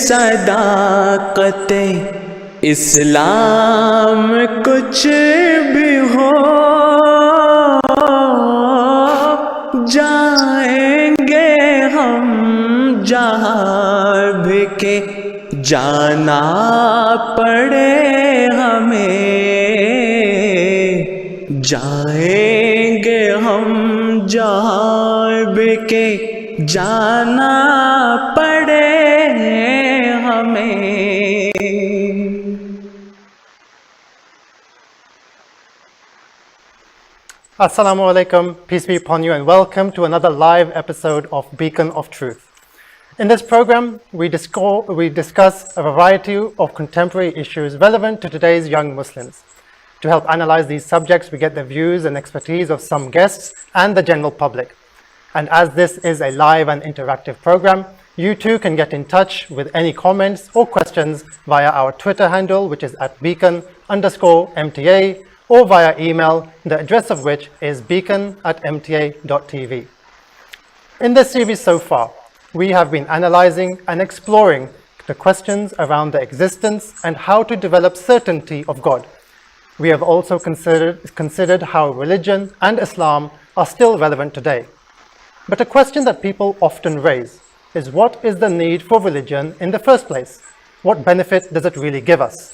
सदाकते इस्लाम कुछ भी हो जाएंगे हम जहाँ भी के जाना पड़े हमें जाएंगे हम जहाँ भी के जाना पड़े हमें. Assalamu alaikum, peace be upon you, and welcome to another live episode of Beacon of Truth. In this program, we discuss a variety of contemporary issues relevant to today's young Muslims. To help analyze these subjects, we get the views and expertise of some guests and the general public. And as this is a live and interactive program, you too can get in touch with any comments or questions via our Twitter handle, which is at beacon_MTA, or via email, the address of which is beacon@mta.tv. In this series so far, we have been analyzing and exploring the questions around the existence and how to develop certainty of God. We have also considered how religion and Islam are still relevant today. But a question that people often raise is, what is the need for religion in the first place? What benefit does it really give us?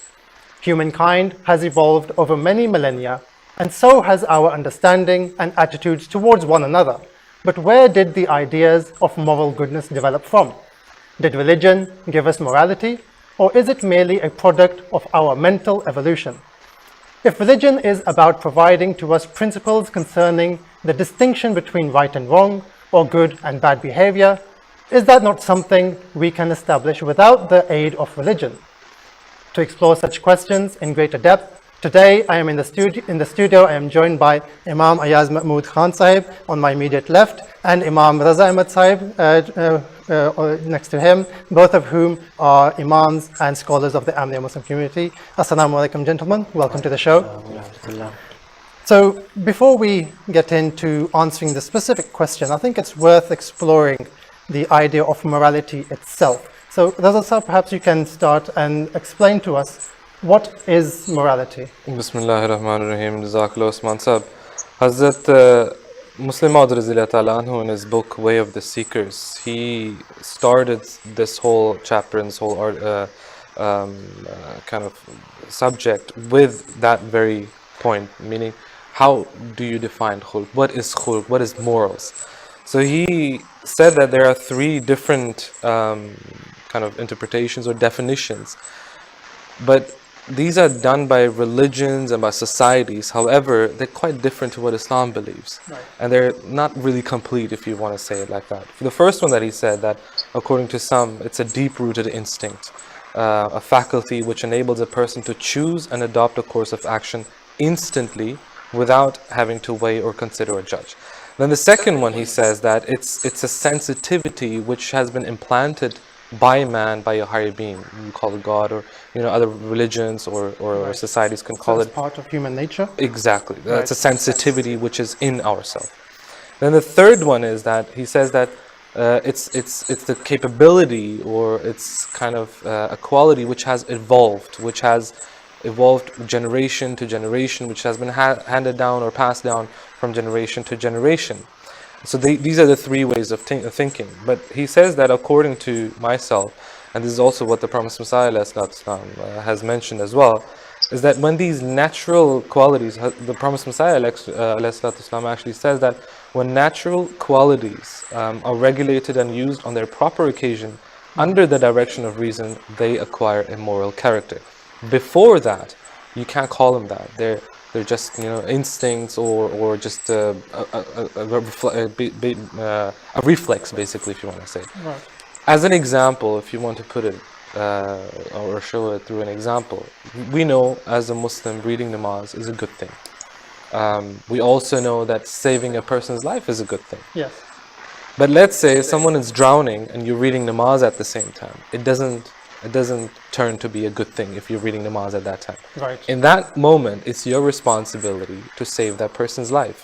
Humankind has evolved over many millennia, and so has our understanding and attitudes towards one another. But where did the ideas of moral goodness develop from? Did religion give us morality, or is it merely a product of our mental evolution? If religion is about providing to us principles concerning the distinction between right and wrong, or good and bad behavior, is that not something we can establish without the aid of religion? To explore such questions in greater depth, today I am in the studio. I am joined by Imam Ayaz Mahmood Khan Sahib on my immediate left, and Imam Raza Ahmed Sahib next to him, both of whom are Imams and scholars of the Ahmadiyya Muslim community. Assalamu alaikum, gentlemen. Welcome to the show. So before we get into answering the specific question, I think it's worth exploring the idea of morality itself. So Raza Sahib, perhaps you can start and explain to us, what is morality? Bismillahir Rahmanir Rahim. Jazakallah Osman Sahib. Hazrat Muslim Maud in his book Way of the Seekers, he started this whole chapter and this whole kind of subject with that very point, meaning how do you define khulq? What is khulq? What is morals? So he said that there are three different kind of interpretations or definitions, but these are done by religions and by societies. However, they're quite different to what Islam believes, right, and they're not really complete, if you want to say it like that. For the first one that he said, that according to some, it's a deep-rooted instinct, a faculty which enables a person to choose and adopt a course of action instantly without having to weigh or consider or judge. Then the second one, he says that it's a sensitivity which has been implanted by man, by a higher being. You call it God, or other religions or right, societies can call it part of human nature. Exactly. Right. That's a sensitivity which is in ourselves. Then the third one is that he says that it's the capability, or it's kind of a quality which has evolved generation to generation, which has been handed down or passed down from generation to generation. So these are the three ways of thinking. But he says that according to myself, and this is also what the Promised Messiah has mentioned as well, is that when these natural qualities, the Promised Messiah actually says that when natural qualities are regulated and used on their proper occasion, under the direction of reason, they acquire a moral character. Before that, you can't call them that. They're just instincts or just a reflex, basically, if you want to say. Right. As an example, if you want to put it or show it through an example, we know as a Muslim reading namaz is a good thing. We also know that saving a person's life is a good thing. Yes. But let's say someone is drowning and you're reading namaz at the same time. It doesn't It doesn't turn to be a good thing if you're reading namaz at that time. Right. In that moment, it's your responsibility to save that person's life.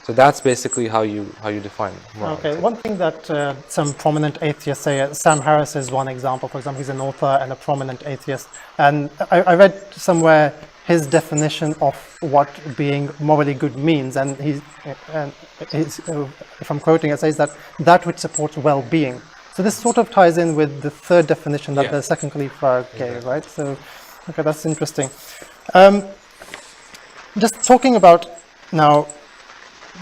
So that's basically how you define morality. Okay, one thing that some prominent atheists say, Sam Harris is one example. For example, he's an author and a prominent atheist. And I read somewhere his definition of what being morally good means. And he's, if I'm quoting, it says that which supports well-being. So this sort of ties in with the third definition that the second Khalifa gave, right? So, okay, that's interesting. Just talking about now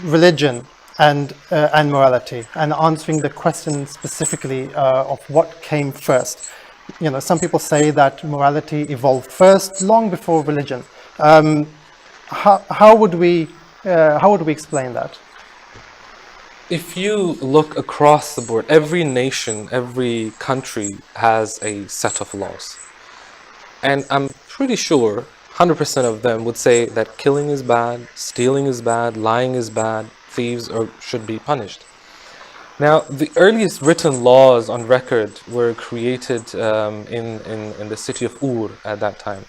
religion and morality, and answering the question specifically of what came first. You know, some people say that morality evolved first, long before religion. How would we explain that? If you look across the board, every nation, every country has a set of laws. And I'm pretty sure 100% of them would say that killing is bad, stealing is bad, lying is bad, thieves should be punished. Now, the earliest written laws on record were created in the city of Ur at that time.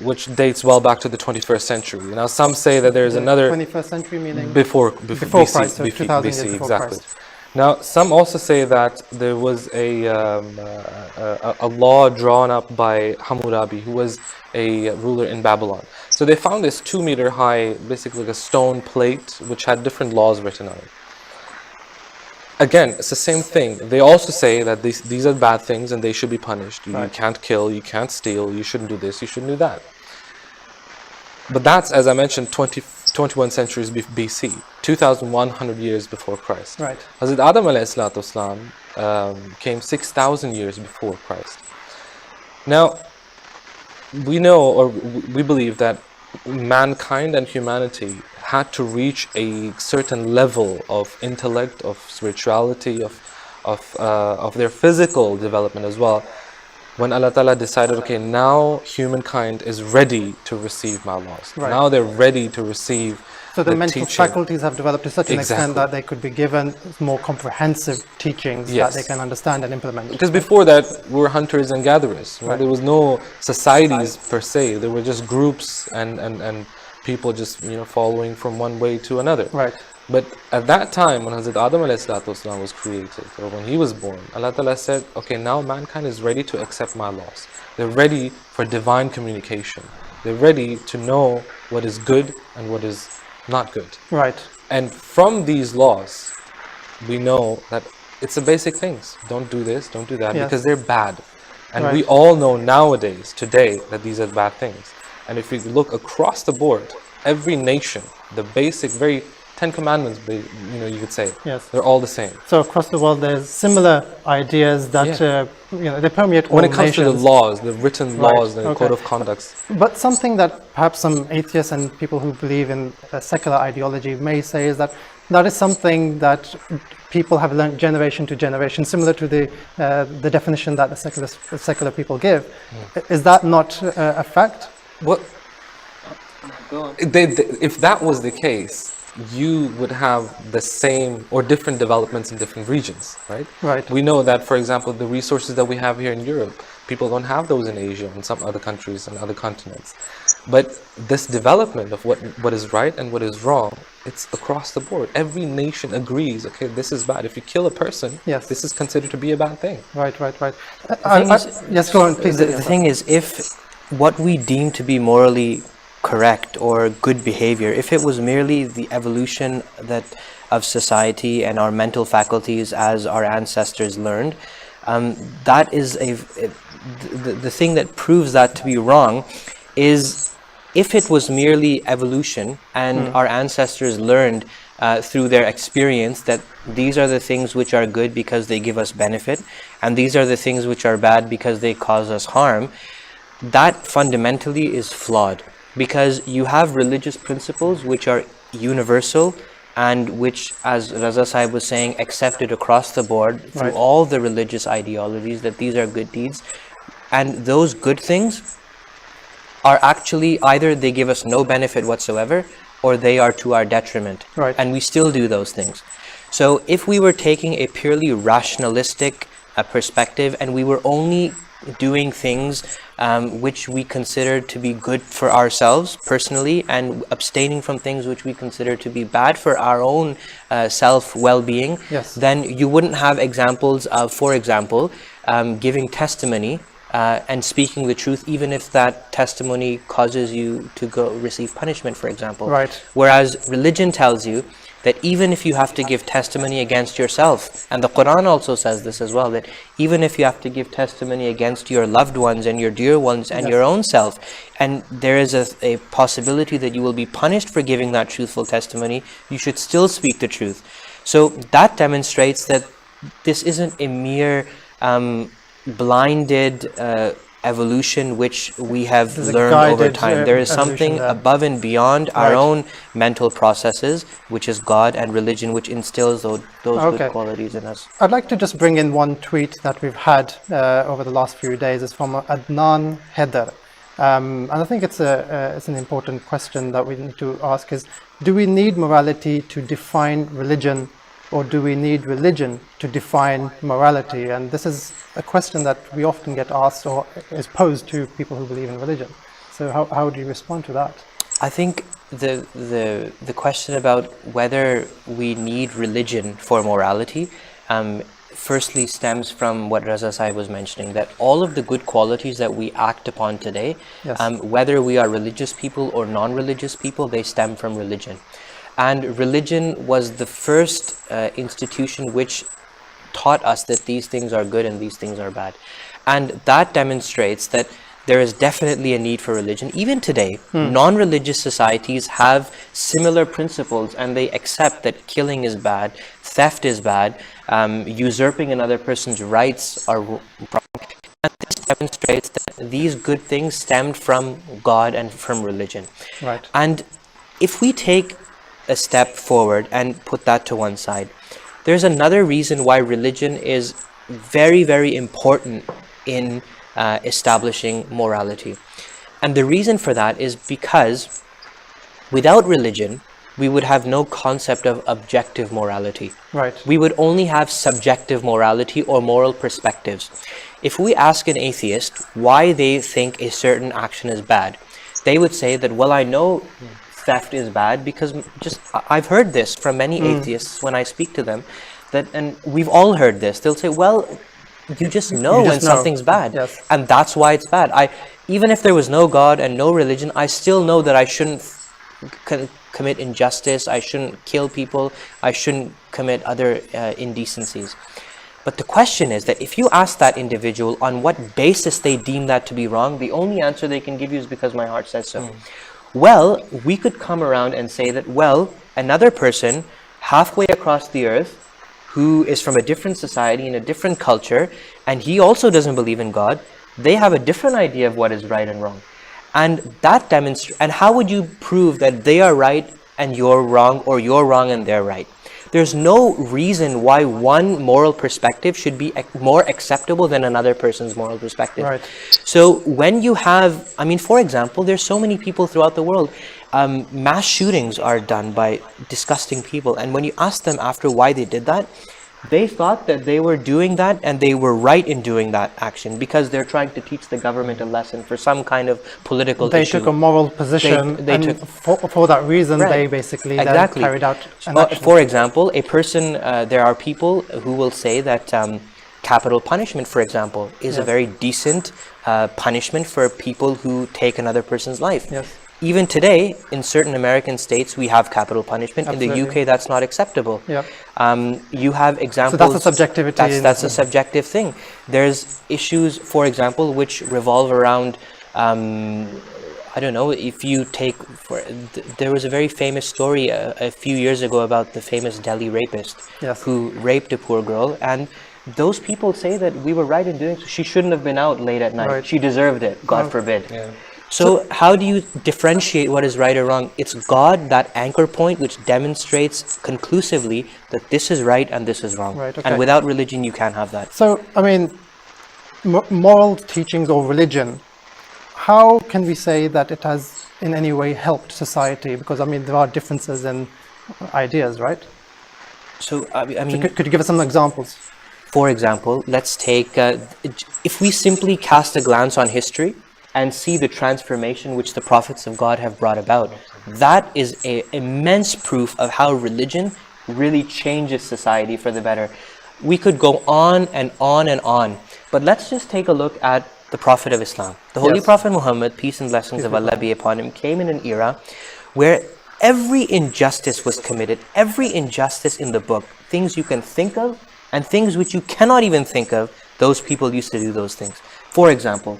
Which dates well back to the 21st century. Now, some say that there is another 21st century, meaning before BC, Christ, so 2000 years BC, before exactly. Christ. Now, some also say that there was a law drawn up by Hammurabi, who was a ruler in Babylon. So they found this 2-meter high, basically like a stone plate, which had different laws written on it. Again, it's the same thing. They also say that these are bad things and they should be punished. You can't kill, you can't steal, you shouldn't do this, you shouldn't do that. But that's, as I mentioned, 21 centuries BC, 2,100 years before Christ. Right. Hazrat Adam ﷺ came 6,000 years before Christ. Now, we know, or we believe that mankind and humanity had to reach a certain level of intellect, of spirituality, of their physical development as well, when Allah Ta'ala decided, okay, now humankind is ready to receive my laws. Right. Now they're ready to receive So the mental teaching. faculties have developed to such an extent that they could be given more comprehensive teachings that they can understand and implement. Because before that, we were hunters and gatherers. Right? There was no societies per se. There were just groups and people just following from one way to another. Right. But at that time, when Hazrat Adam ﷺ was created, or when he was born, Allah Ta'ala said, okay, now mankind is ready to accept my laws. They're ready for divine communication. They're ready to know what is good and what is not good. Right. And from these laws, we know that it's the basic things. Don't do this, don't do that, because they're bad. And we all know nowadays, today, that these are bad things. And if you look across the board, every nation, the basic, very 10 commandments, you could say, they're all the same. So across the world, there's similar ideas that they permeate all when it comes nations. to the laws, the written laws, the code of conducts. But something that perhaps some atheists and people who believe in a secular ideology may say is that that is something that people have learned generation to generation, similar to the definition that the secular people give. Is that not a fact? What? If that was the case, you would have the same or different developments in different regions, right? Right. We know that, for example, the resources that we have here in Europe, people don't have those in Asia and some other countries and other continents. But this development of what is right and what is wrong, it's across the board. Every nation agrees, okay, this is bad. If you kill a person, this is considered to be a bad thing. Right. Yes, go on, please. The thing is, if what we deem to be morally correct or good behavior, if it was merely the evolution of society and our mental faculties as our ancestors learned, that is the thing that proves that to be wrong is if it was merely evolution and our ancestors learned through their experience that these are the things which are good because they give us benefit and these are the things which are bad because they cause us harm, that fundamentally is flawed. Because you have religious principles which are universal and which, as Raza Sahib was saying, accepted across the board through all the religious ideologies, that these are good deeds. And those good things are actually either they give us no benefit whatsoever or they are to our detriment. Right. And we still do those things. So if we were taking a purely rationalistic perspective, and we were only doing things which we considered to be good for ourselves personally, and abstaining from things which we consider to be bad for our own self well-being, Yes. then you wouldn't have examples of, for example, giving testimony and speaking the truth, even if that testimony causes you to go receive punishment, for example. Right. Whereas religion tells you that even if you have to give testimony against yourself, and the Quran also says this as well, that even if you have to give testimony against your loved ones and your dear ones and your own self, and there is a possibility that you will be punished for giving that truthful testimony, you should still speak the truth. So that demonstrates that this isn't a mere blinded evolution which we have There's a learned over guided, time. There is evolution something there. above and beyond our Right. own mental processes, which is God and religion, which instills those Okay. good qualities in us. I'd like to just bring in one tweet that we've had over the last few days. It's from Adnan Heather. And I think it's an important question that we need to ask is, do we need morality to define religion, or do we need religion to define morality? And this is a question that we often get asked or is posed to people who believe in religion. So how do you respond to that? I think the question about whether we need religion for morality firstly stems from what Raza Sai was mentioning, that all of the good qualities that we act upon today, Yes. whether we are religious people or non-religious people, they stem from religion. And religion was the first institution which taught us that these things are good and these things are bad. And that demonstrates that there is definitely a need for religion. Even today, non-religious societies have similar principles, and they accept that killing is bad, theft is bad, usurping another person's rights are wrong. And this demonstrates that these good things stemmed from God and from religion. Right. And if we take a step forward and put that to one side, there's another reason why religion is very, very important in establishing morality. And the reason for that is because without religion, we would have no concept of objective morality. Right. We would only have subjective morality or moral perspectives. If we ask an atheist why they think a certain action is bad, they would say that, well, I know theft is bad because I've heard this from many atheists when I speak to them, and we've all heard this. They'll say, well, you just know when something's bad, Yes. and that's why it's bad. Even if there was no God and no religion, I still know that I shouldn't commit injustice, I shouldn't kill people, I shouldn't commit other indecencies. But the question is that if you ask that individual on what basis they deem that to be wrong, the only answer they can give you is because my heart says so. Well, we could come around and say that, well, another person halfway across the earth who is from a different society, in a different culture, and he also doesn't believe in God, they have a different idea of what is right and wrong. And that demonstrates, and how would you prove that they are right and you're wrong, or you're wrong and they're right? There's no reason why one moral perspective should be more acceptable than another person's moral perspective. Right. So when you have, for example, there's so many people throughout the world, mass shootings are done by disgusting people. And when you ask them after why they did that, they thought that they were doing that and they were right in doing that action because they're trying to teach the government a lesson for some kind of political They issue. took a moral position, They and took- for that reason, Right. they basically then Exactly. carried out an For- action. For example, a person, there are people who will say that capital punishment, for example, is a Yes. very decent punishment for people who take another person's life. Yes. Even today, in certain American states, we have capital punishment. In the Absolutely. UK, that's not acceptable. Yep. You have examples. that's a subjectivity That's in- a subjective thing. There's issues, for example, which revolve around. I don't know if you take. There was a very famous story a few years ago about the famous Delhi rapist Yes. who raped a poor girl, and those people say that we were right in doing so. She shouldn't have been out late at night. Right. She deserved it. God Oh. forbid. So how do you differentiate what is right or wrong? It's God, that anchor point, which demonstrates conclusively that this is right and this is wrong. Right, okay. And without religion, you can't have that. So, moral teachings or religion, how can we say that it has in any way helped society? Because, there are differences in ideas, right? So, So could you give us some examples? For example, let's take, if we simply cast a glance on history and see the transformation which the prophets of God have brought about, that is an immense proof of how religion really changes society for the better. We could go on and on and on, but let's just take a look at the Prophet of Islam. The Holy Yes. Prophet Muhammad, peace and blessings of Allah be upon him, came in an era where every injustice was committed, every injustice in the book, things you can think of and things which you cannot even think of, those people used to do those things. For example,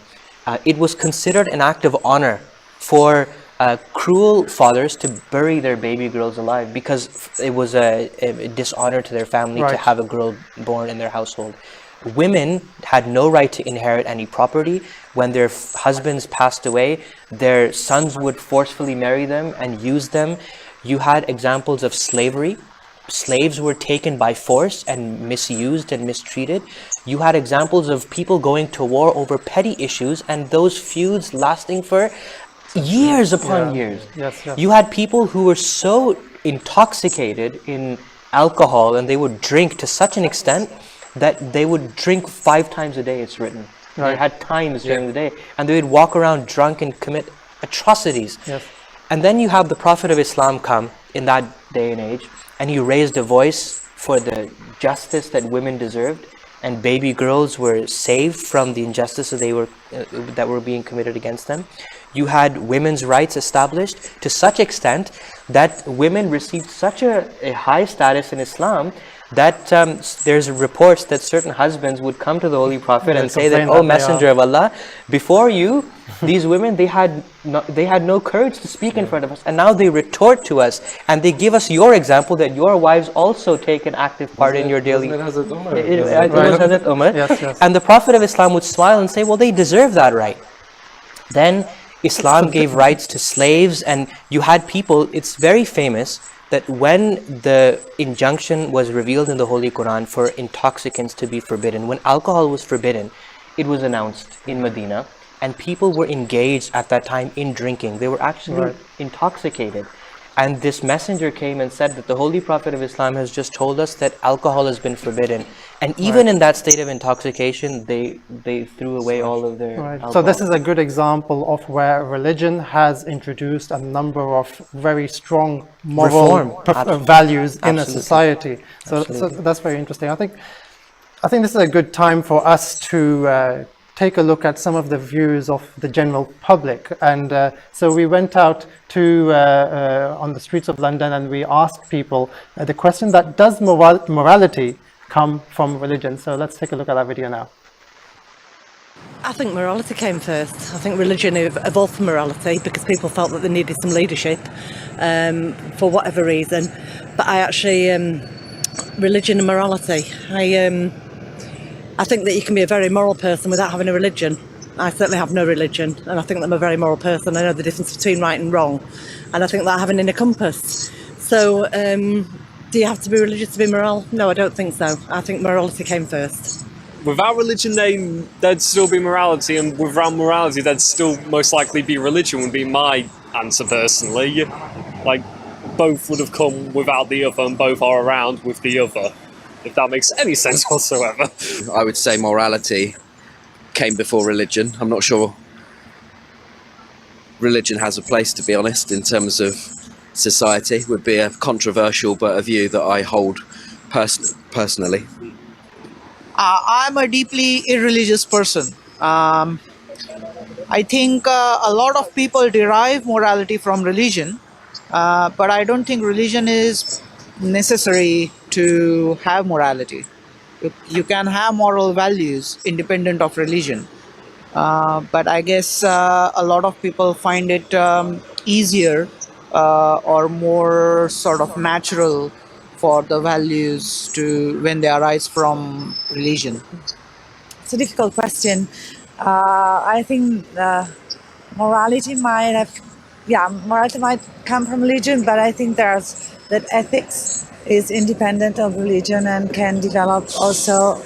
it was considered an act of honor for cruel fathers to bury their baby girls alive because it was a dishonor to their family to Right. have a girl born in their household. Women had no right to inherit any property. When their husbands passed away, their sons would forcefully marry them and use them. You had examples of slavery. Slaves were taken by force and misused and mistreated. You had examples of people going to war over petty issues and those feuds lasting for years upon years. Yes, yes. You had people who were so intoxicated in alcohol and they would drink to such an extent that they would drink 5 times a day, it's written. They Right. had times during the day and they would walk around drunk and commit atrocities. Yes. And then you have the Prophet of Islam come in that day and age, and he raised a voice for the justice that women deserved, and baby girls were saved from the injustices that were being committed against them. You had women's rights established to such extent that women received such a high status in Islam that there's reports that certain husbands would come to the Holy Prophet and say that, complain "Oh, that they Messenger of Allah, before you, these women, they had no courage to speak in front of us, and now they retort to us and they give us your example that your wives also take an active part in your daily." It was Hazrat Umar. Yes, yes. And the Prophet of Islam would smile and say, "Well, they deserve that right." Then Islam gave rights to slaves, and you had people, it's very famous that when the injunction was revealed in the Holy Quran for intoxicants to be forbidden, when alcohol was forbidden, it was announced in Medina, and people were engaged at that time in drinking. They were actually Right. intoxicated. And this messenger came and said that the Holy Prophet of Islam has just told us that alcohol has been forbidden. And even in that state of intoxication, they threw away all of their Right. alcohol. So this is a good example of where religion has introduced a number of very strong moral Reform. values in a Absolutely. society. So that's very interesting. I think this is a good time for us to take a look at some of the views of the general public. And so we went out to on the streets of London and we asked people the question that does morality come from religion? So let's take a look at that video now. I think morality came first. I think religion evolved from morality because people felt that they needed some leadership for whatever reason. But I actually, religion and morality, I think that you can be a very moral person without having a religion. I certainly have no religion, and I think that I'm a very moral person. I know the difference between right and wrong, and I think that I have an inner compass. So, do you have to be religious to be moral? No, I don't think so. I think morality came first. Without religion, there'd still be morality, and without morality, there'd still most likely be religion, would be my answer personally. Like, both would have come without the other, and both are around with the other, if that makes any sense whatsoever. I would say morality came before religion. I'm not sure religion has a place, to be honest, in terms of society. Would be a controversial but a view that I hold personally. I'm a deeply irreligious person. I think a lot of people derive morality from religion, but I don't think religion is necessary to have morality. You can have moral values independent of religion, but I guess a lot of people find it easier or more sort of natural for the values to when they arise from religion. It's a difficult question. I think morality might come from religion, but I think that ethics is independent of religion and can develop also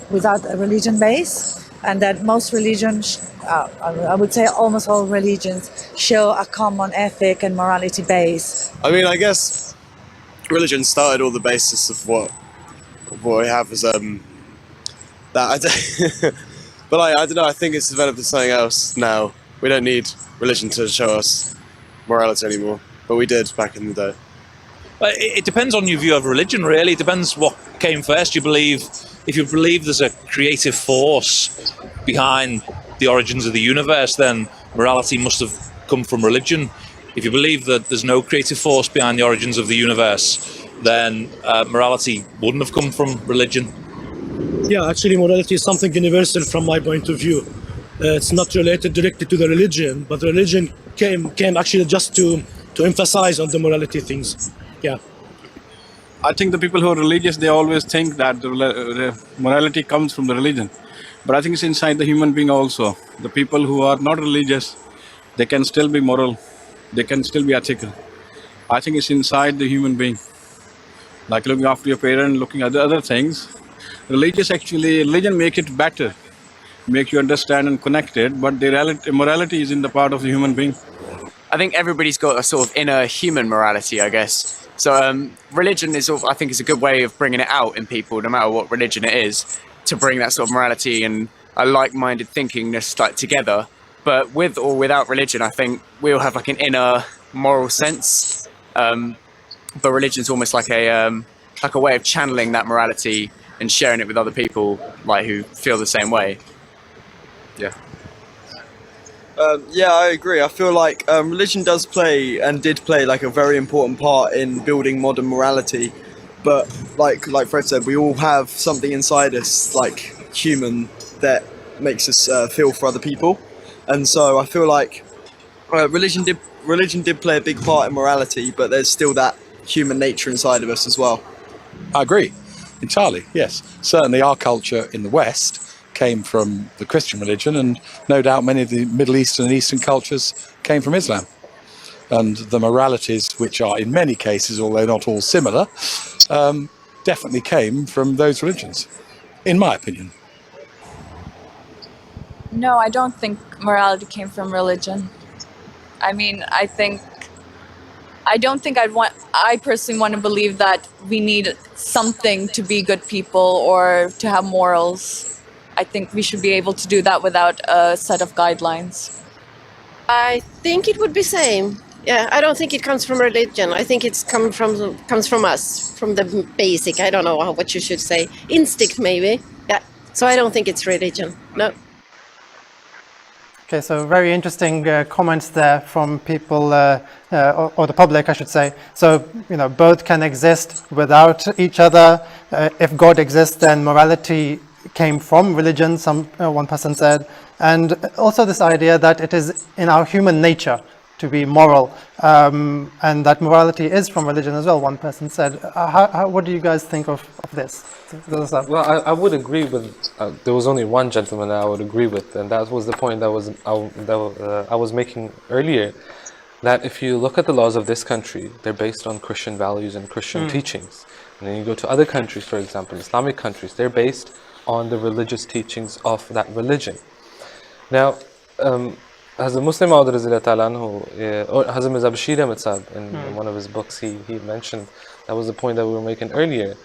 without a religion base, and that most religions, I would say almost all religions, show a common ethic and morality base. I mean, I guess religion started all the basis of what we have as that. But I don't know. I think it's developed into something else now. We don't need religion to show us morality anymore, but we did back in the day. It depends on your view of religion, really. It depends what came first. If you believe there's a creative force behind the origins of the universe, then morality must have come from religion. If you believe that there's no creative force behind the origins of the universe, then morality wouldn't have come from religion. Yeah, actually morality is something universal from my point of view. It's not related directly to the religion, but the religion came actually just to emphasize on the morality things. Yeah. I think the people who are religious, they always think that the morality comes from the religion. But I think it's inside the human being also. The people who are not religious, they can still be moral. They can still be ethical. I think it's inside the human being. Like looking after your parent, looking at the other things. Religion make it better. Make you understand and connect it. But the morality is in the part of the human being. I think everybody's got a sort of inner human morality, I guess. So religion is, I think, is a good way of bringing it out in people, no matter what religion it is, to bring that sort of morality and a like-minded thinkingness like together. But with or without religion, I think we all have like an inner moral sense. But religion's almost like a way of channeling that morality and sharing it with other people, like who feel the same way. Yeah. Yeah, I agree. I feel like religion does play and did play like a very important part in building modern morality. But like Fred said, we all have something inside us, like human, that makes us feel for other people. And so I feel like religion did play a big part in morality, but there's still that human nature inside of us as well. I agree, entirely, yes. Certainly our culture in the West came from the Christian religion, and no doubt many of the Middle Eastern and Eastern cultures came from Islam. And the moralities, which are in many cases, although not all similar, definitely came from those religions, in my opinion. No, I don't think morality came from religion. I mean, I don't think I personally want to believe that we need something to be good people or to have morals. I think we should be able to do that without a set of guidelines. I think it would be same. Yeah, I don't think it comes from religion. I think it's comes from us, from the basic, I don't know what you should say, instinct maybe. Yeah, so I don't think it's religion, no. Okay, so very interesting comments there from people, or the public, I should say. So, both can exist without each other. If God exists, then morality came from religion, one person said. And also this idea that it is in our human nature to be moral, and that morality is from religion as well, one person said. What do you guys think of this? Well, I would agree with, there was only one gentleman that I would agree with, and that was the point that I was making earlier, that if you look at the laws of this country, they're based on Christian values and Christian teachings. And then you go to other countries, for example, Islamic countries, they're based on the religious teachings of that religion. Now, as a Muslim Maud Razila or Hazim Mirza Bashir Ahmed Sahib, in one of his books, he mentioned, that was the point that we were making earlier.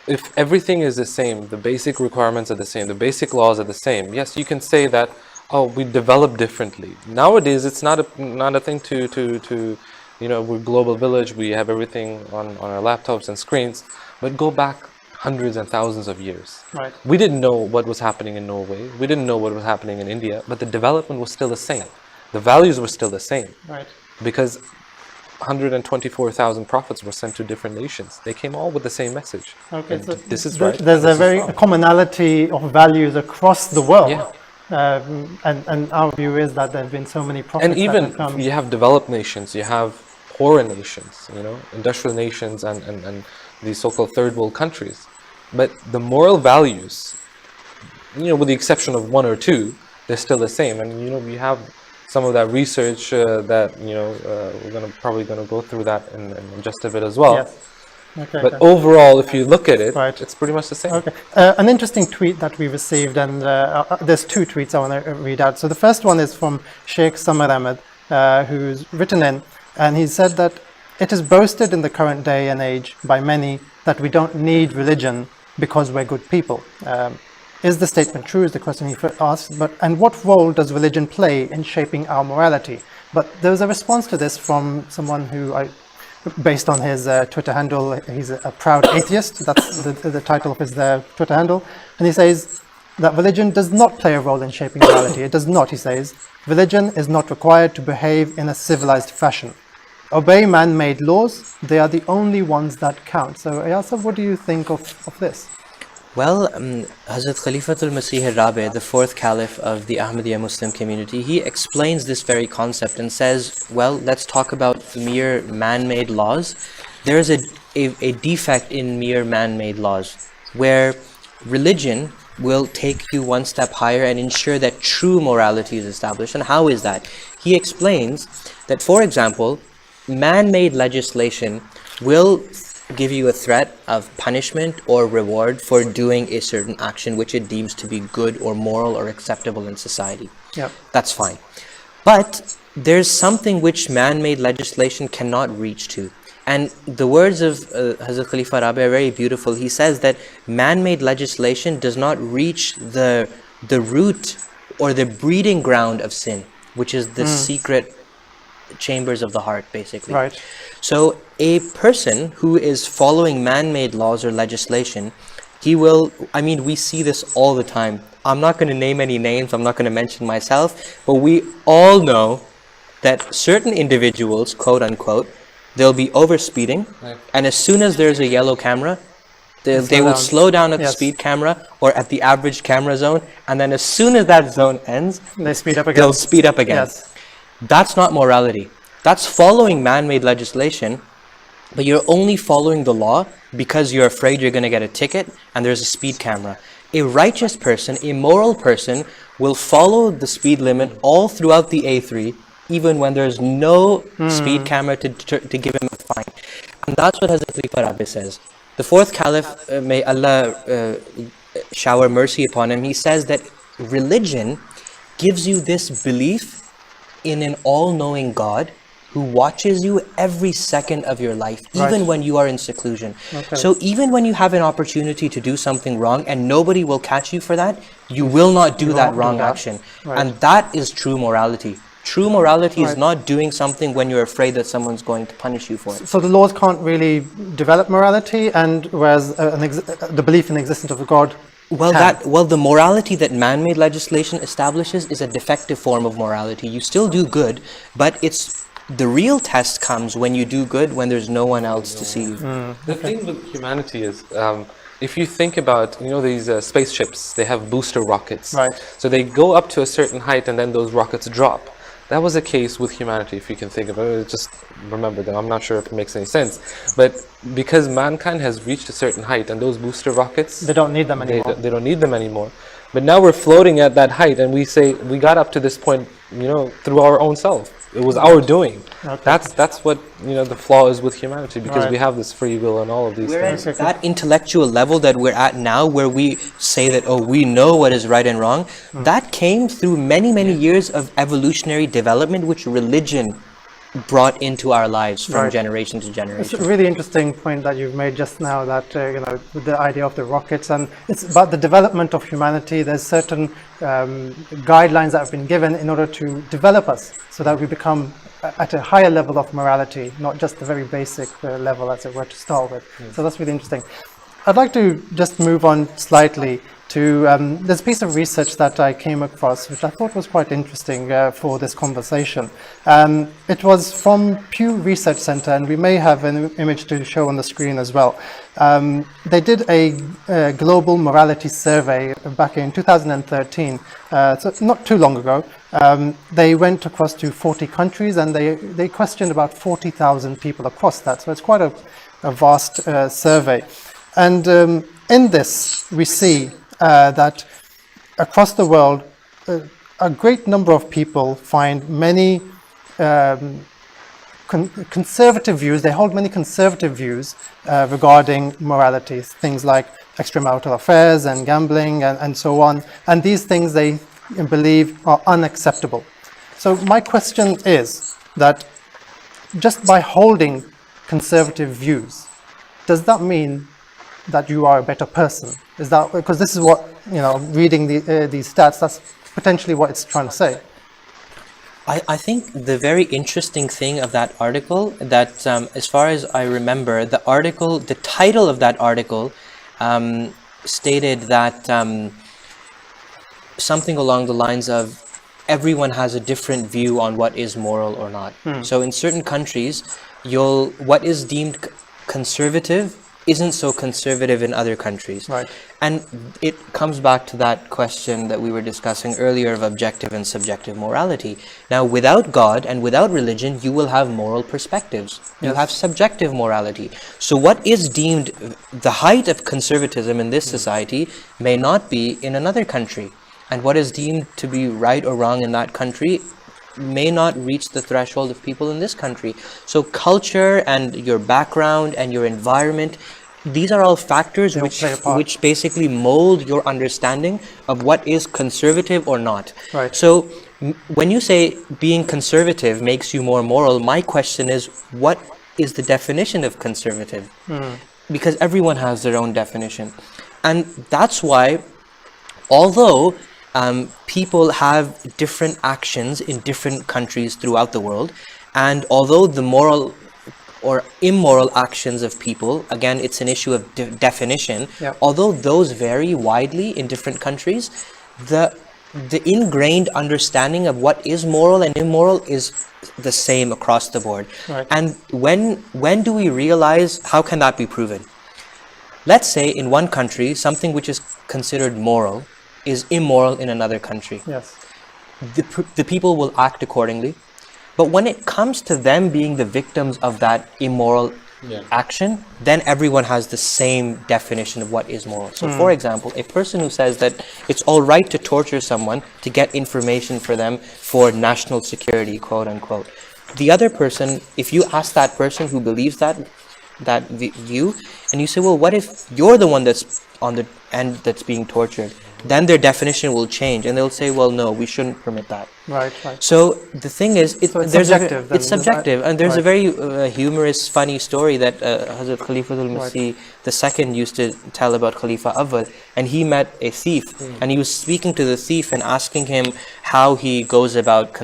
If everything is the same, the basic requirements are the same, the basic laws are the same, yes, you can say that, oh, we develop differently. Nowadays, it's not a thing to we're global village, we have everything on our laptops and screens, but go back hundreds and thousands of years. Right. We didn't know what was happening in Norway, we didn't know what was happening in India, but the development was still the same. The values were still the same. Right. Because 124,000 prophets were sent to different nations. They came all with the same message. Okay, so this is right. There's a very commonality of values across the world. Yeah. And our view is that there have been so many prophets. And even you have developed nations, you have poorer nations, industrial nations and these so-called third world countries. But the moral values, with the exception of one or two, they're still the same. And we have some of that research that we're probably gonna go through that in just a bit as well. Yes. Okay, but overall, if you look at it, it's pretty much the same. Okay. An interesting tweet that we received, and there's two tweets I want to read out. So the first one is from Sheikh Samar Ahmed, who's written in, and he said that it is boasted in the current day and age by many that we don't need religion because we're good people. Is the statement true, is the question he asked, and what role does religion play in shaping our morality? But there's a response to this from someone who, based on his Twitter handle, he's a proud atheist, that's the title of his Twitter handle, and he says that religion does not play a role in shaping morality. It does not, he says. Religion is not required to behave in a civilized fashion. Obey man-made laws, they are the only ones that count. So Ayasa, what do you think of this? Well, Hazrat Khalifatul Masih al-Rabi, the fourth caliph of the Ahmadiyya Muslim community, he explains this very concept and says, well, let's talk about mere man-made laws. There is a defect in mere man-made laws, where religion will take you one step higher and ensure that true morality is established. And how is that? He explains that, for example, man-made legislation will give you a threat of punishment or reward for doing a certain action which it deems to be good or moral or acceptable in society. Yeah. That's fine. But there's something which man-made legislation cannot reach to. And the words of Hazrat Khalifa Rabi are very beautiful. He says that man-made legislation does not reach the root or the breeding ground of sin, which is the secret chambers of the heart, basically. Right. So a person who is following man-made laws or legislation, he will, I mean, we see this all the time. I'm not going to name any names, I'm not going to mention myself, but we all know that certain individuals, quote unquote, they'll be overspeeding, and as soon as there's a yellow camera, they will slow down at the speed camera or at the average camera zone, and then as soon as that zone ends, they speed up again. They'll speed up again. Yes. That's not morality. That's following man-made legislation, but you're only following the law because you're afraid you're going to get a ticket and there's a speed camera. A righteous person, a moral person, will follow the speed limit all throughout the A3, even when there's no speed camera to give him a fine. And that's what Hazrat Khalifa Rabi says. The fourth caliph, may Allah shower mercy upon him, he says that religion gives you this belief in an all-knowing God who watches you every second of your life, even when you are in seclusion. Okay. So even when you have an opportunity to do something wrong and nobody will catch you for that, you will not do that wrong action. Right. And that is true morality. True morality is not doing something when you're afraid that someone's going to punish you for it. So the laws can't really develop morality, and whereas the belief in the existence of a God the morality that man-made legislation establishes is a defective form of morality. You still do good, but the real test comes when you do good when there's no one else to see you. The thing with humanity is, if you think about, these spaceships, they have booster rockets. Right. So they go up to a certain height and then those rockets drop. That was the case with humanity, if you can think of it. Just remember that. I'm not sure if it makes any sense. But because mankind has reached a certain height and those booster rockets, they don't need them anymore. They don't need them anymore. But now we're floating at that height and we say we got up to this point, through our own self. It was our doing. Okay. That's what the flaw is with humanity, because we have this free will and all of these We're things. at that intellectual level that we're at now, where we say that, we know what is right and wrong. That came through many, many years of evolutionary development, which religion brought into our lives from generation to generation. It's a really interesting point that you've made just now, that with the idea of the rockets, and it's about the development of humanity. There's certain guidelines that have been given in order to develop us so that we become at a higher level of morality, not just the very basic level, as it were, to start with. So that's really interesting. I'd like to just move on slightly to, there's a piece of research that I came across, which I thought was quite interesting for this conversation. It was from Pew Research Center, and we may have an image to show on the screen as well. They did a global morality survey back in 2013, so not too long ago. They went across to 40 countries, and they questioned about 40,000 people across that, so it's quite a vast survey. And in this, we see that across the world, a great number of people find many conservative views. They hold many conservative views regarding morality, things like extramarital affairs and gambling and so on. And these things they believe are unacceptable. So my question is that just by holding conservative views, does that mean that you are a better person? Is that because this is what, you know, reading these stats, that's potentially what it's trying to say. I think the very interesting thing of that article, that as far as I remember, the title of that article stated that something along the lines of everyone has a different view on what is moral or not. So in certain countries, what is deemed conservative isn't so conservative in other countries. Right. And it comes back to that question that we were discussing earlier of objective and subjective morality. Now, without God and without religion, you will have moral perspectives. You Yes. have subjective morality. So what is deemed the height of conservatism in this society may not be in another country. And what is deemed to be right or wrong in that country may not reach the threshold of people in this country. So culture and your background and your environment, these are all factors which basically mold your understanding of what is conservative or not. Right. So when you say being conservative makes you more moral, my question is, what is the definition of conservative? Because everyone has their own definition. And that's why, although people have different actions in different countries throughout the world, and although the moral or immoral actions of people, again, it's an issue of definition, although those vary widely in different countries, the ingrained understanding of what is moral and immoral is the same across the board. Right. And when do we realize, how can that be proven? Let's say in one country, something which is considered moral is immoral in another country. Yes. The people will act accordingly. But when it comes to them being the victims of that immoral action, then everyone has the same definition of what is moral. So for example, a person who says that it's all right to torture someone to get information for them for national security, quote unquote. The other person, if you ask that person who believes that view, and you say, well, what if you're the one that's on the end that's being tortured? Then their definition will change, and they'll say, well, no, we shouldn't permit that. Right, right. So the thing is, it's subjective. It's subjective, and there's a very humorous, funny story that Hazrat Khalifatul Masih II used to tell about Khalifa Awwal, and he met a thief, and he was speaking to the thief and asking him how he goes about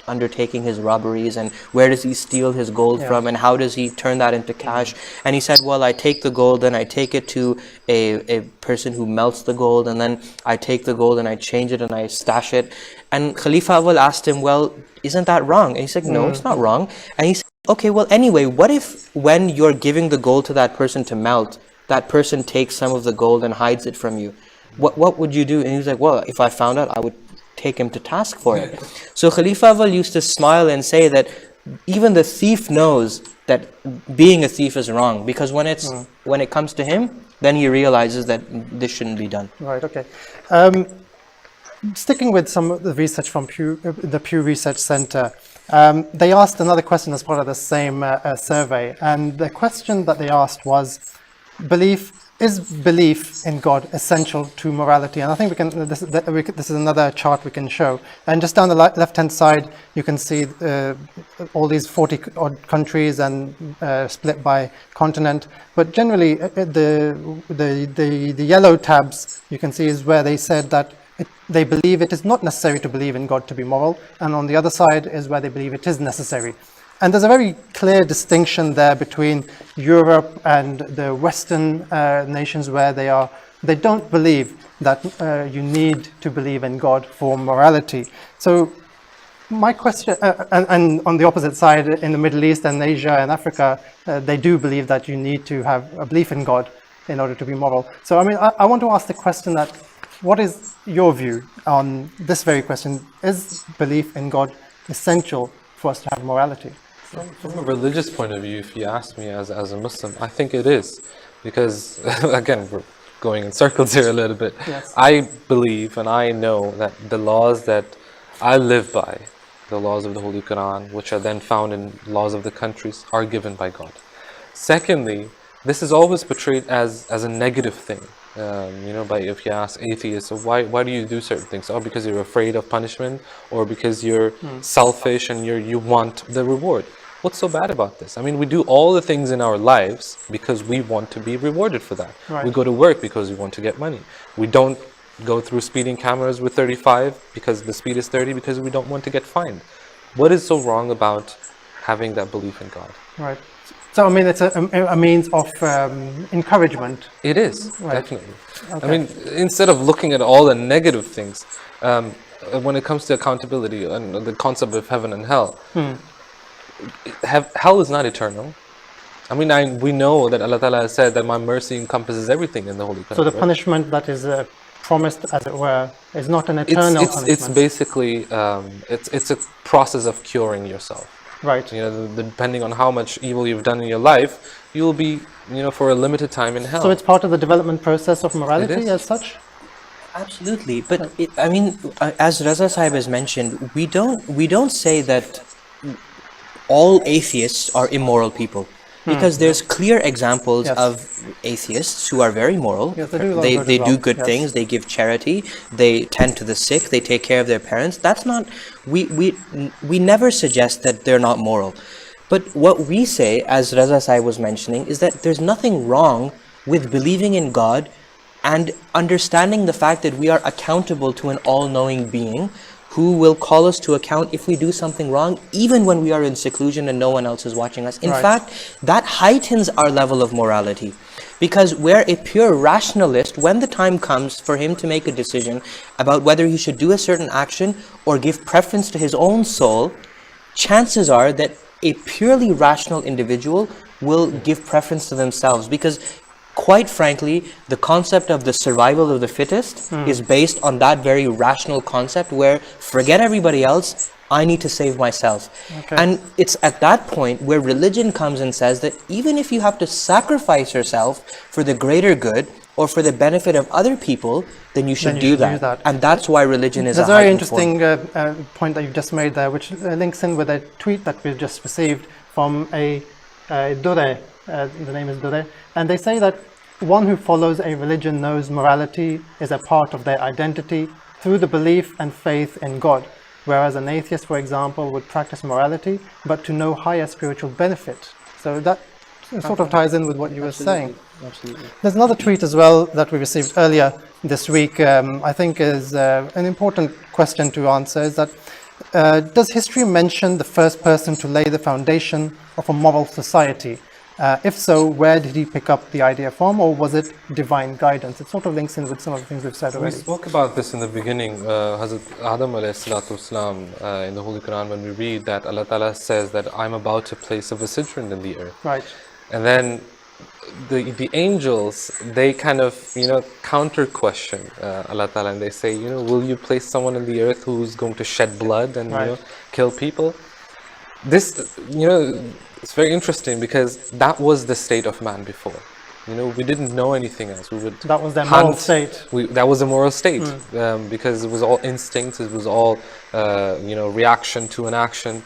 undertaking his robberies, and where does he steal his gold from, and how does he turn that into cash. And he said, well, I take the gold, then I take it to a person who melts the gold, and then I take the gold and I change it and I stash it. And Khalifa Awwal asked him, well, isn't that wrong? And he said, no, it's not wrong. And he said, okay, well, anyway, what if when you're giving the gold to that person to melt, that person takes some of the gold and hides it from you? What would you do? And he was like, well, if I found out, I would take him to task for it. So Khalifa Awwal used to smile and say that even the thief knows that being a thief is wrong, because when it comes to him, then he realizes that this shouldn't be done. Right, okay. Sticking with some of the research from the Pew Research Center, they asked another question as part of the same survey, and the question that they asked was, is belief in God essential to morality? And I think this is another chart we can show. And just down the left-hand side, you can see all these 40-odd countries and split by continent. But generally, the yellow tabs you can see is where they said that they believe it is not necessary to believe in God to be moral, and on the other side is where they believe it is necessary. And there's a very clear distinction there between Europe and the Western nations, where they don't believe that you need to believe in God for morality. So my question, and on the opposite side, in the Middle East and Asia and Africa, they do believe that you need to have a belief in God in order to be moral. So I mean, I want to ask the question that, what is your view on this very question? Is belief in God essential for us to have morality? From a religious point of view, if you ask me as a Muslim, I think it is. Because, again, we're going in circles here a little bit. Yes. I believe and I know that the laws that I live by, the laws of the Holy Quran, which are then found in laws of the countries, are given by God. Secondly, this is always portrayed as a negative thing. If you ask atheists, so why do you do certain things? Oh, because you're afraid of punishment, or because you're selfish and you want the reward. What's so bad about this? I mean, we do all the things in our lives because we want to be rewarded for that. Right. We go to work because we want to get money. We don't go through speeding cameras with 35 because the speed is 30 because we don't want to get fined. What is so wrong about having that belief in God? Right. So I mean, it's a means of encouragement. It is, Right. definitely. Okay. I mean, instead of looking at all the negative things, when it comes to accountability and the concept of heaven and hell, hell is not eternal. I mean, we know that Allah Ta'ala has said that my mercy encompasses everything in the Holy Quran. So the right? punishment that is promised, as it were, is not an eternal punishment. It's basically it's a process of curing yourself. Right. You know, depending on how much evil you've done in your life, you will be, you know, for a limited time in hell. So it's part of the development process of It morality is. as such? Absolutely, but I mean, as Raza Sahib has mentioned, we don't say that all atheists are immoral people, because there's clear examples Yes. of atheists who are very moral. Yes, they do a lot of they good they as do well, good yes. things. They give charity. They tend to the sick. They take care of their parents. That's not we never suggest that they're not moral, but what we say, as Raza Sahib was mentioning, is that there's nothing wrong with believing in God and understanding the fact that we are accountable to an all-knowing being who will call us to account if we do something wrong, even when we are in seclusion and no one else is watching us. In Right. fact, that heightens our level of morality. Because where a pure rationalist, when the time comes for him to make a decision about whether he should do a certain action or give preference to his own soul, chances are that a purely rational individual will give preference to themselves, because quite frankly, the concept of the survival of the fittest is based on that very rational concept where forget everybody else, I need to save myself. Okay. And it's at that point where religion comes and says that even if you have to sacrifice yourself for the greater good or for the benefit of other people, then you should, you do, should do that. that. And that's why religion is There's a a very heightened form. interesting point that you've just made there, which links in with a tweet that we've just received from a Dure, the name is Dure, and they say that one who follows a religion knows morality is a part of their identity through the belief and faith in God, whereas an atheist, for example, would practice morality, but to no higher spiritual benefit. So that sort of ties in with what you were saying. Absolutely. There's another tweet as well that we received earlier this week, I think is an important question to answer, is that does history mention the first person to lay the foundation of a moral society? If so, where did he pick up the idea from, or was it divine guidance? It sort of links in with some of the things we've said We already. spoke about this in the beginning, Hazrat Adam alayhi salatu wasalam, in the Holy Quran, when we read that Allah Ta'ala says that I'm about to place a vicegerent in the earth. Right. And then the angels, they kind of, you know, counter question Allah Ta'ala, and they say, you know, will you place someone in the earth who's going to shed blood and, Right. you know, kill people? This, you know, it's very interesting because that was the state of man before. You know, we didn't know anything else. We would That was their moral hunt. state. That was a moral state, because it was all instincts. It was all, you know, reaction to an action.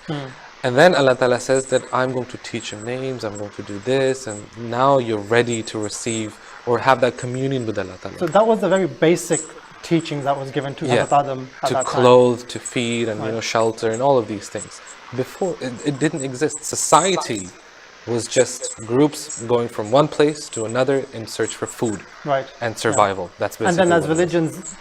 And then Allah Ta'ala says that I'm going to teach him names. I'm going to do this, and now you're ready to receive or have that communion with Allah Ta'ala. So that was the very basic teachings that was given to Hazrat Adam at to that clothe, to feed, and you know, Right. shelter, and all of these things. Before it didn't exist. Society was just groups going from one place to another in search for food, Right. and survival. That's basically. And then as what it is. religions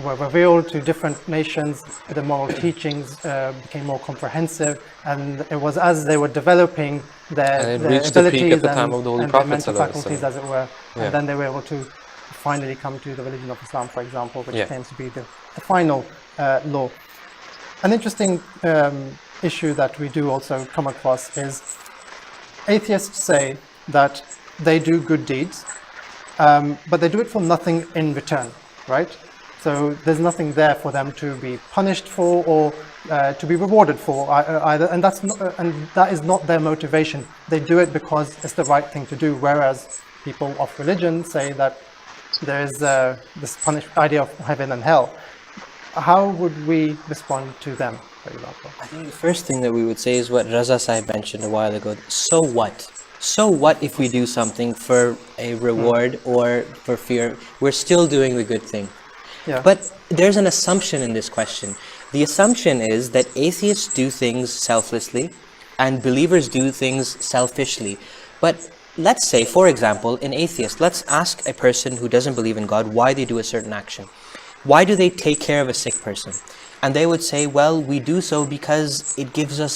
were revealed to different nations, the moral teachings became more comprehensive, and it was as they were developing their, And it their reached the peak abilities at the time of the Holy and their Prophet mental ﷺ. faculties, as it were, Yeah. and then they were able to finally come to the religion of Islam, for example, which Yeah. claims to be the final law. An interesting issue that we do also come across is atheists say that they do good deeds, but they do it for nothing in return, right? So there's nothing there for them to be punished for or to be rewarded for either, and that is not their motivation. They do it because it's the right thing to do. Whereas people of religion say that there is this idea of heaven and hell. How would we respond to them, for example? I think the first thing that we would say is what Raza Sahib mentioned a while ago. So what? So what if we do something for a reward or for fear? We're still doing the good thing. Yeah. But there's an assumption in this question. The assumption is that atheists do things selflessly and believers do things selfishly. But let's say, for example, an atheist, let's ask a person who doesn't believe in God why they do a certain action. Why do they take care of a sick person? And they would say, well, we do so because it gives us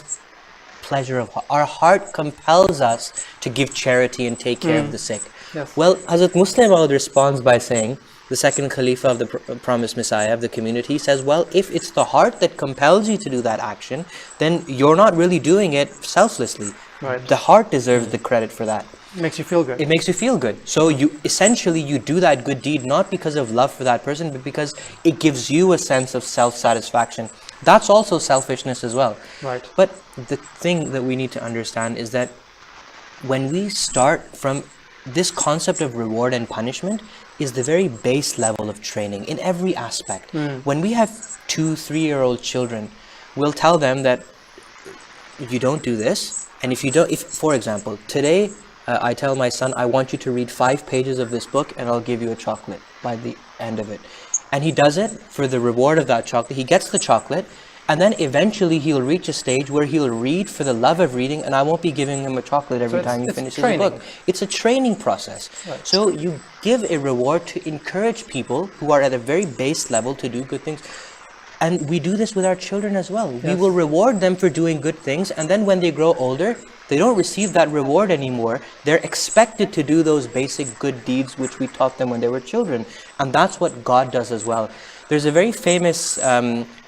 pleasure of heart. Our heart compels us to give charity and take care of the sick. Yes. Well, Hazrat Muslim Maud responds by saying, the second Khalifa of the promised Messiah of the community says, well, if it's the heart that compels you to do that action, then you're not really doing it selflessly. Right. The heart deserves the credit for that. It makes you feel good. It makes you feel good. So you essentially you do that good deed not because of love for that person, but because it gives you a sense of self-satisfaction. That's also selfishness as well. Right. But the thing that we need to understand is that when we start from this concept of reward and punishment is the very base level of training in every aspect. When we have 2-3-year-old children, we'll tell them that if you don't do this, and if you don't, if for example, today I tell my son, I want you to read 5 pages of this book and I'll give you a chocolate by the end of it. And he does it for the reward of that chocolate. He gets the chocolate, and then eventually he'll reach a stage where he'll read for the love of reading, and I won't be giving him a chocolate every time he finishes the book. It's a training process. Right. So you give a reward to encourage people who are at a very base level to do good things. And we do this with our children as well. We will reward them for doing good things, and then when they grow older, they don't receive that reward anymore. They're expected to do those basic good deeds which we taught them when they were children. And that's what God does as well. There's a very famous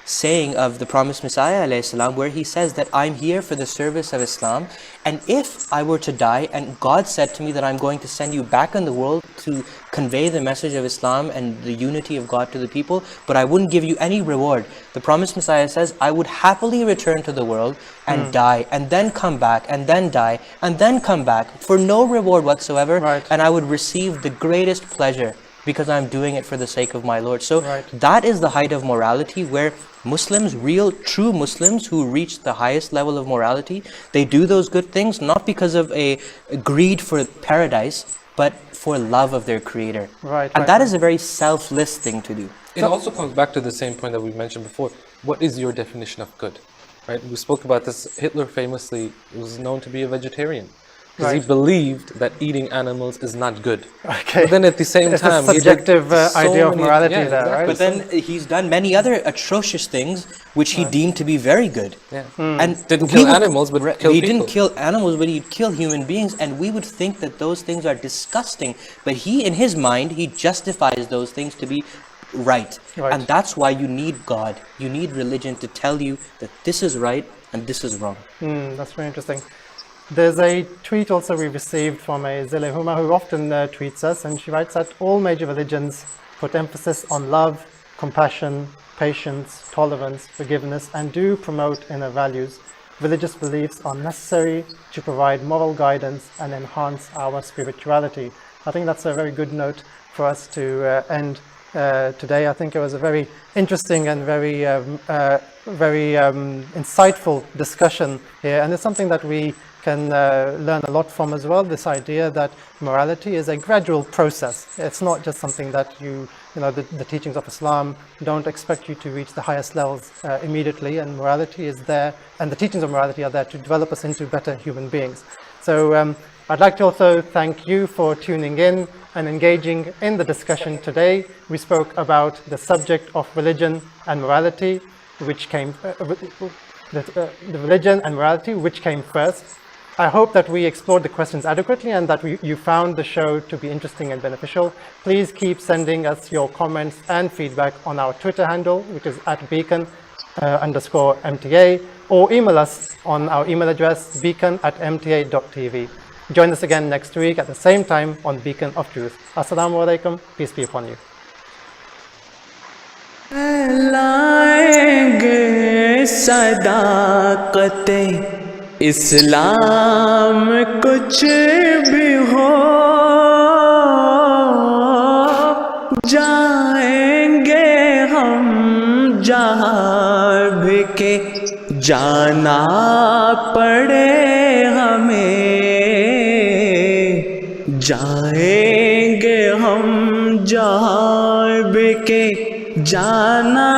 saying of the promised Messiah ﷺ, where he says that I'm here for the service of Islam, and if I were to die and God said to me that I'm going to send you back in the world to convey the message of Islam and the unity of God to the people, but I wouldn't give you any reward, the promised Messiah says I would happily return to the world and die, and then come back, and then die, and then come back for no reward whatsoever, and I would receive the greatest pleasure because I'm doing it for the sake of my Lord. So that is the height of morality, where Muslims, real true Muslims who reach the highest level of morality, they do those good things not because of a greed for paradise, but for love of their Creator. And that is a very selfless thing to do. It also comes back to the same point that we mentioned before. What is your definition of good? Right? We spoke about this. Hitler famously was known to be a vegetarian. Because he believed that eating animals is not good. Okay. But then at the same It's time, a subjective idea of morality there, exactly. right? But then he's done many other atrocious things which he deemed to be very good. And didn't kill animals, but killed he people. didn't kill animals, but he'd kill human beings, and we would think that those things are disgusting. But he, in his mind, he justifies those things to be right. And that's why you need God. You need religion to tell you that this is right and this is wrong. That's very interesting. There's a tweet also we received from a Zile Huma who often tweets us, and she writes that all major religions put emphasis on love, compassion, patience, tolerance, forgiveness, and do promote inner values. Religious beliefs are necessary to provide moral guidance and enhance our spirituality. I think that's a very good note for us to end today. I think it was a very interesting and very insightful discussion here, and it's something that we can learn a lot from as well, this idea that morality is a gradual process. It's not just something that the teachings of Islam don't expect you to reach the highest levels immediately, and morality is there, and the teachings of morality are there to develop us into better human beings. So I'd like to also thank you for tuning in and engaging in the discussion today. We spoke about the subject of religion and morality, which came the religion and morality, which came first. I hope that we explored the questions adequately and that you found the show to be interesting and beneficial. Please keep sending us your comments and feedback on our Twitter handle, which is @beacon_MTA, or email us on our email address beacon@mta.tv. Join us again next week at the same time on Beacon of Truth. Assalamu alaikum, peace be upon you. लाएंगे सदाकतें इस्लाम कुछ भी हो, जाएंगे हम जहाँ भी के जाना पड़े हमें, जाएंगे हम जहाँ भी के जाना